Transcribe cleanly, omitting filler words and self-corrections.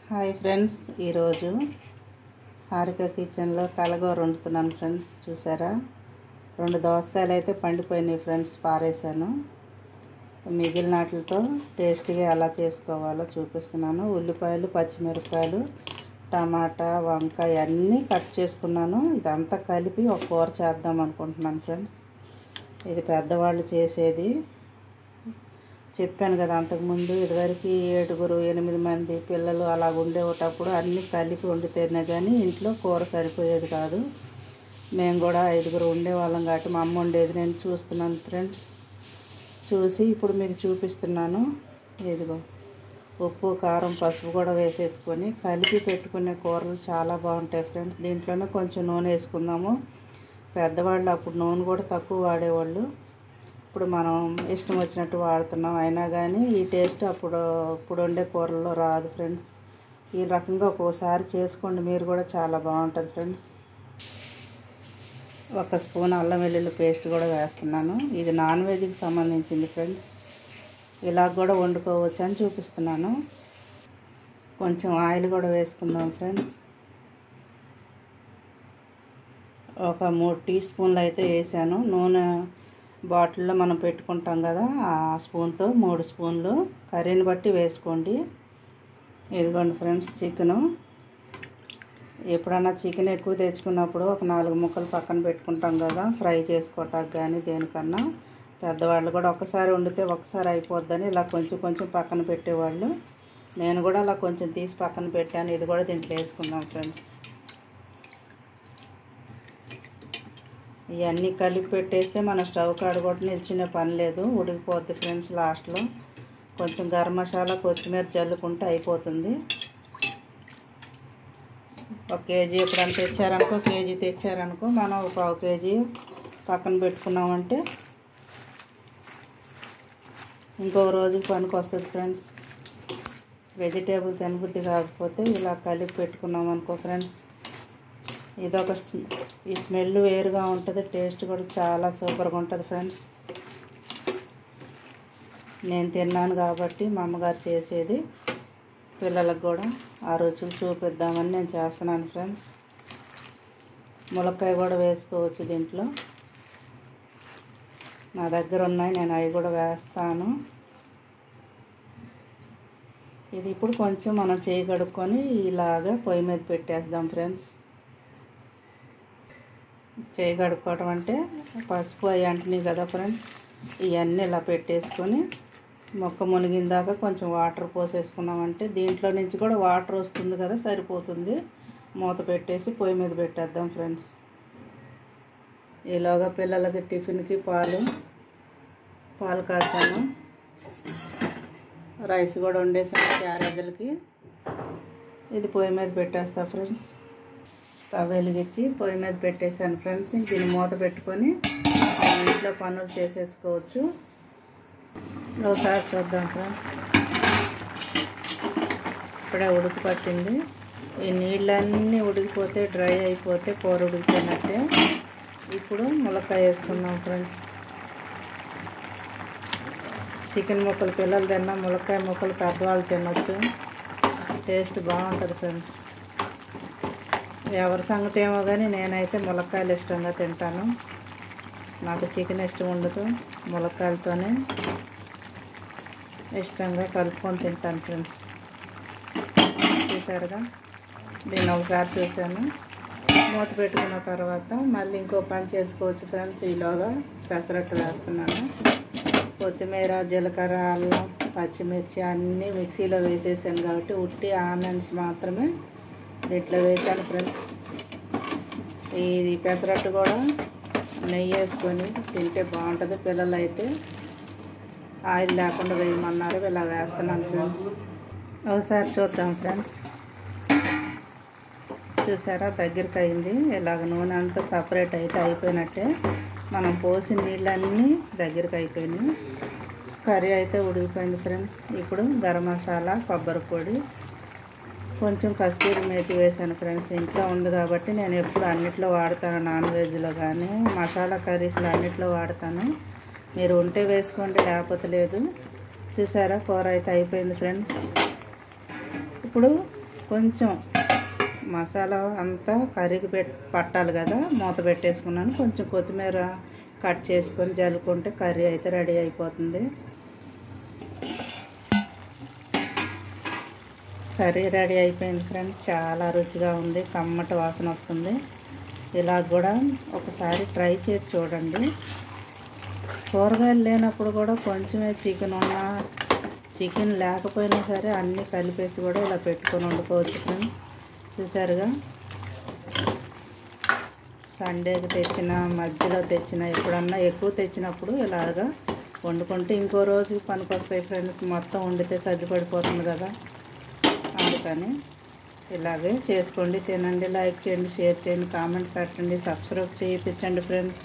Hi friends, ఈరోజు హారిక కిచెన్లో కలగూర వండుతున్నాను friends. చూసారా, 2 దోసకాయలు అయితే పండిపోయినాయి ఫ్రెండ్స్, పారేసాను. మిగిలిన వాటితో టేస్టీగా ఎలా చేసుకోవాలో చూపిస్తున్నాను. ఉల్లిపాయలు, పచ్చిమిరపకాయలు, టమాటా, వంకాయ అన్నీ కట్ చేసుకున్నాను. ఇదంతా కలిపి ఒక కూర చేద్దాం అనుకుంటున్నాను ఫ్రెండ్స్. ఇది పెద్దవాళ్ళు చేసేది. చెప్పాను కదా అంతకుముందు, ఇదివరకు 7-8 మంది పిల్లలు అలా ఉండేటప్పుడు అన్నీ కలిపి వండితేనే కానీ ఇంట్లో కూర సరిపోయేది కాదు. మేము కూడా 5 ఉండేవాళ్ళం కాబట్టి మా అమ్మ వండేది నేను చూస్తున్నాను ఫ్రెండ్స్. చూసి ఇప్పుడు మీకు చూపిస్తున్నాను. ఇదిగో ఉప్పు, కారం, పసుపు కూడా వేసేసుకొని కలిపి పెట్టుకునే కూరలు చాలా బాగుంటాయి ఫ్రెండ్స్. దీంట్లోనే కొంచెం నూనె వేసుకుందాము. పెద్దవాళ్ళు అప్పుడు నూనె కూడా తక్కువ వాడేవాళ్ళు. ఇప్పుడు మనం ఇష్టం వచ్చినట్టు వాడుతున్నాం. అయినా కానీ ఈ టేస్ట్ ఇప్పుడు వండే కూరల్లో రాదు ఫ్రెండ్స్. ఈ రకంగా ఒక్కోసారి చేసుకోండి, మీరు కూడా చాలా బాగుంటుంది ఫ్రెండ్స్. 1 స్పూన్ అల్లం వెల్లుల్లి పేస్ట్ కూడా వేస్తున్నాను. ఇది నాన్ వెజ్కి సంబంధించింది ఫ్రెండ్స్. ఇలా కూడా వండుకోవచ్చు అని చూపిస్తున్నాను. కొంచెం ఆయిల్ కూడా వేసుకుందాం ఫ్రెండ్స్. ఒక 3 టీ స్పూన్లు అయితే వేసాను. నూనె బాటిల్లో మనం పెట్టుకుంటాం కదా, ఆ స్పూన్తో 3 స్పూన్లు, కర్రీని బట్టి వేసుకోండి. ఇదిగోండి ఫ్రెండ్స్, చికెను. ఎప్పుడన్నా చికెన్ ఎక్కువ తెచ్చుకున్నప్పుడు ఒక 4 ముక్కలు పక్కన పెట్టుకుంటాం కదా, ఫ్రై చేసుకోవటానికి కానీ దేనికన్నా. పెద్దవాళ్ళు కూడా ఒకసారి వండితే ఒకసారి అయిపోద్దని ఇలా కొంచెం కొంచెం పక్కన పెట్టేవాళ్ళు. నేను కూడా అలా కొంచెం తీసి పక్కన పెట్టాను. ఇది కూడా దీంట్లో వేసుకుందాం ఫ్రెండ్స్. ఇవన్నీ కలిపి పెట్టేస్తే మన స్టవ్ కాడ కూడా నిల్చునే పని లేదు, ఉడికిపోద్ది ఫ్రెండ్స్. లాస్ట్లో కొంచెం గరం మసాలా, కొత్తిమీర జల్లుకుంటే అయిపోతుంది. 1 కేజీ ఎప్పుడైనా తెచ్చారనుకో, కేజీ తెచ్చారనుకో, మనం 1/4 కేజీ పక్కన పెట్టుకున్నామంటే ఇంకొక రోజుకి పనికి వస్తుంది ఫ్రెండ్స్. వెజిటేబుల్ తినబుద్ధి కాకపోతే ఇలా కలిపి పెట్టుకున్నాం అనుకో ఫ్రెండ్స్, ఇదొక ఈ స్మెల్ వేరుగా ఉంటుంది, టేస్ట్ కూడా చాలా సూపర్గా ఉంటుంది ఫ్రెండ్స్. నేను తిన్నాను కాబట్టి మా అమ్మగారు చేసేది పిల్లలకు కూడా ఆ రుచులు చూపిద్దామని నేను చేస్తున్నాను ఫ్రెండ్స్. ములక్కాయ కూడా వేసుకోవచ్చు దీంట్లో. నా దగ్గర ఉన్నాయి, నేను అవి కూడా వేస్తాను. ఇది ఇప్పుడు కొంచెం మనం చేయి కడుక్కొని ఇలాగా పొయ్యి మీద పెట్టేద్దాం ఫ్రెండ్స్. చేయి కడుక్కోవడం అంటే పసుపు అవి అంటున్నాయి కదా ఫ్రెండ్స్, ఇవన్నీ ఇలా పెట్టేసుకొని మొక్క మునిగిన దాకా కొంచెం వాటర్ పోసేసుకున్నామంటే దీంట్లో నుంచి కూడా వాటర్ వస్తుంది కదా, సరిపోతుంది. మూత పెట్టేసి పొయ్యి మీద పెట్టేద్దాం ఫ్రెండ్స్. ఈలోగా పిల్లలకి టిఫిన్కి పాలు కాచాను. రైస్ కూడా వండేసాను క్యారేజీలకి. ఇది పొయ్యి మీద పెట్టేస్తా ఫ్రెండ్స్. స్టవ్ వెలిగించి పొయ్యి మీద పెట్టేసాను ఫ్రెండ్స్. దీన్ని మూత పెట్టుకొని ఇంట్లో పనులు చేసేసుకోవచ్చు. ఒకసారి చూద్దాం ఫ్రెండ్స్. ఇప్పుడే ఉడికి పట్టింది. ఈ నీళ్ళన్నీ ఉడికిపోతే, డ్రై అయిపోతే కూర ఉడికిపోయినట్టే. ఇప్పుడు ములక్కాయ వేసుకున్నాం ఫ్రెండ్స్. చికెన్ ముక్కలు పిల్లలు తిన్నా, ములక్కాయ ముక్కలు పెద్దవాళ్ళు తినొచ్చు. టేస్ట్ బాగుంటుంది ఫ్రెండ్స్. ఎవరి సంగతి ఏమో కానీ నేనైతే ములక్కాయలు ఇష్టంగా తింటాను. నాకు చికెన్ ఇష్టం ఉండదు, ములక్కాయలతోనే ఇష్టంగా కలుపుకొని తింటాను ఫ్రెండ్స్. చూసారుగా, దీన్ని ఒకసారి చూసాను. మూత పెట్టుకున్న తర్వాత మళ్ళీ ఇంకో పని చేసుకోవచ్చు ఫ్రెండ్స్. ఈలోగా పెసరట్టు వేస్తున్నాను. కొత్తిమీర, జీలకర్ర, అల్లం, పచ్చిమిర్చి అన్నీ మిక్సీలో వేసేసాను కాబట్టి ఉట్టి ఆనియన్స్ మాత్రమే దీంట్లో వేసాను ఫ్రెండ్స్. ఇది పెసరట్టు కూడా నెయ్యి వేసుకొని తింటే బాగుంటుంది. పిల్లలు అయితే ఆయిల్ లేకుండా వేయమన్నారు, ఇలా వేస్తున్నాను ఫ్రెండ్స్. ఒకసారి చూద్దాం ఫ్రెండ్స్. చూసారా, దగ్గరికి అయింది. ఇలాగ నూనె అంతా సపరేట్ అయితే అయిపోయినట్టే. మనం పోసిన నీళ్ళన్నీ దగ్గరికి అయిపోయినాయి. కర్రీ అయితే ఉడికిపోయింది ఫ్రెండ్స్. ఇప్పుడు గరం మసాలా, కొబ్బరి పొడి, కొంచెం కస్తూరి మేతి వేసాను ఫ్రెండ్స్. ఇంట్లో ఉంది కాబట్టి నేను ఎప్పుడు అన్నిట్లో వాడతాను. నాన్ వెజ్లో కానీ మసాలా కర్రీస్లో అన్నిట్లో వాడతాను. మీరు ఉంటే వేసుకోండి, లేకపోతే లేదు. చూసారా, కూర అయితే అయిపోయింది ఫ్రెండ్స్. ఇప్పుడు కొంచెం మసాలా అంతా కర్రీకి పట్టాలి కదా, మూత పెట్టేసుకున్నాను. కొంచెం కొత్తిమీర కట్ చేసుకొని జల్లుకుంటే కర్రీ అయితే రెడీ అయిపోతుంది. కర్రీ రెడీ అయిపోయింది ఫ్రెండ్స్. చాలా రుచిగా ఉంది, కమ్మటి వాసన వస్తుంది. ఇలా కూడా ఒకసారి ట్రై చేసి చూడండి. కూరగాయలు లేనప్పుడు కూడా కొంచెమే చికెన్ ఉన్నా, చికెన్ లేకపోయినా సరే అన్నీ కలిపేసి కూడా ఇలా పెట్టుకొని వండుకోవచ్చు ఫ్రెండ్స్. చూసారుగా, సండేకి తెచ్చిన, మధ్యలో తెచ్చిన, ఎప్పుడన్నా ఎక్కువ తెచ్చినప్పుడు ఇలాగా వండుకుంటే ఇంకో రోజు పనికొస్తాయి ఫ్రెండ్స్. మొత్తం వండితే సర్దిపడిపోతుంది కదా, అందుకని ఇలాగే చేసుకోండి, తినండి, లైక్ చేయండి, షేర్ చేయండి, కామెంట్ పెట్టండి, సబ్స్క్రైబ్ చేయించండి ఫ్రెండ్స్.